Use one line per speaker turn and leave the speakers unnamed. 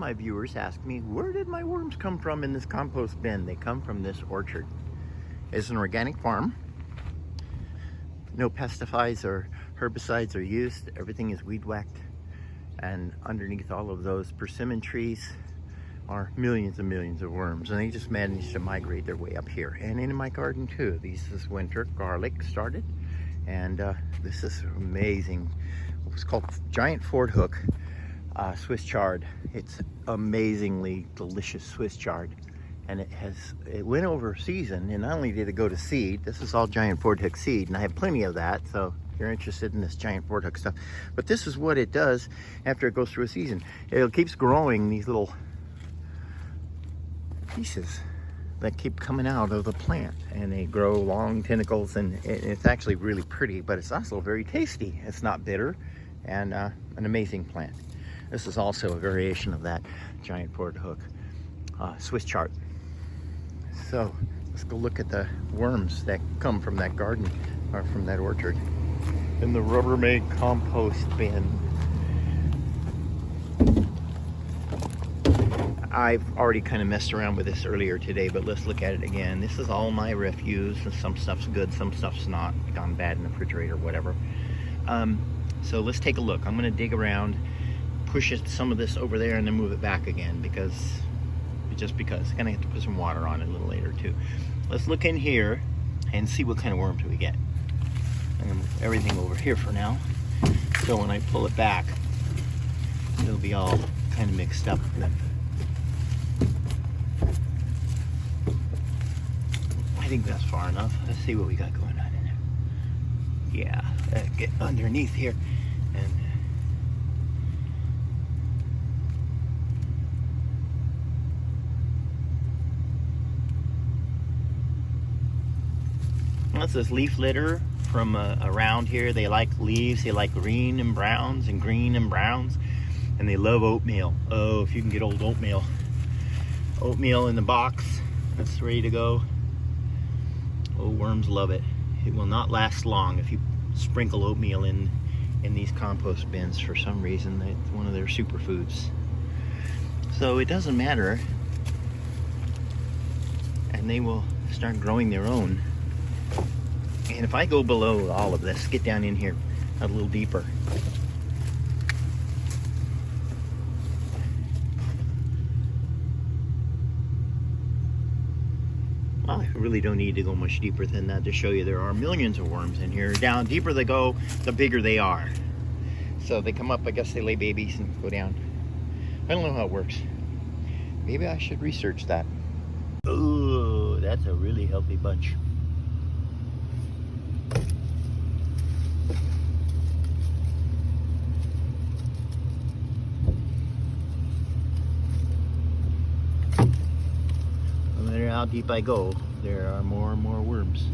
My viewers ask me, where did my worms come from in this compost bin? They come from this orchard. It's an organic farm. No pesticides or herbicides are used. Everything is weed whacked. And underneath all of those persimmon trees are millions and millions of worms. And they just managed to migrate their way up here. And in my garden too. This winter, garlic started. And this is amazing. It's called giant Ford hook. Swiss chard. It's amazingly delicious Swiss chard, and it went over season, and not only did it go to seed, this is all giant Ford hook seed, and I have plenty of that, so if you're interested in this giant Ford hook stuff. But this is what it does after it goes through a season. It keeps growing these little pieces that keep coming out of the plant, and they grow long tentacles, and it's actually really pretty, but it's also very tasty. It's not bitter, and an amazing plant. This is also a variation of that giant Ford hook, Swiss chard. So let's go look at the worms that come from that garden, or from that orchard. In the Rubbermaid compost bin. I've already kind of messed around with this earlier today, but let's look at it again. This is all my refuse, and some stuff's good, some stuff's not, gone bad in the refrigerator, whatever. So let's take a look. I'm gonna dig around, push some of this over there, and then move it back again, because I'm gonna have to put some water on it a little later too. Let's look in here and see what kind of worms we get. I'm gonna move everything over here for now, so when I pull it back, it'll be all kind of mixed up. I think that's far enough. Let's see what we got going on in there. Yeah, get underneath here and that's this leaf litter from around here. They like leaves. They like green and browns, and and they love oatmeal. Oh, if you can get old oatmeal in the box that's ready to go. Oh, worms love it. It will not last long if you sprinkle oatmeal in these compost bins. For some reason, it's one of their superfoods. So it doesn't matter, and they will start growing their own. And if I go below all of this, get down in here a little deeper. Well, I really don't need to go much deeper than that to show you there are millions of worms in here. Down deeper they go, the bigger they are. So they come up, I guess they lay babies and go down. I don't know how it works. Maybe I should research that. Oh, that's a really healthy bunch. No matter how deep I go, there are more and more worms.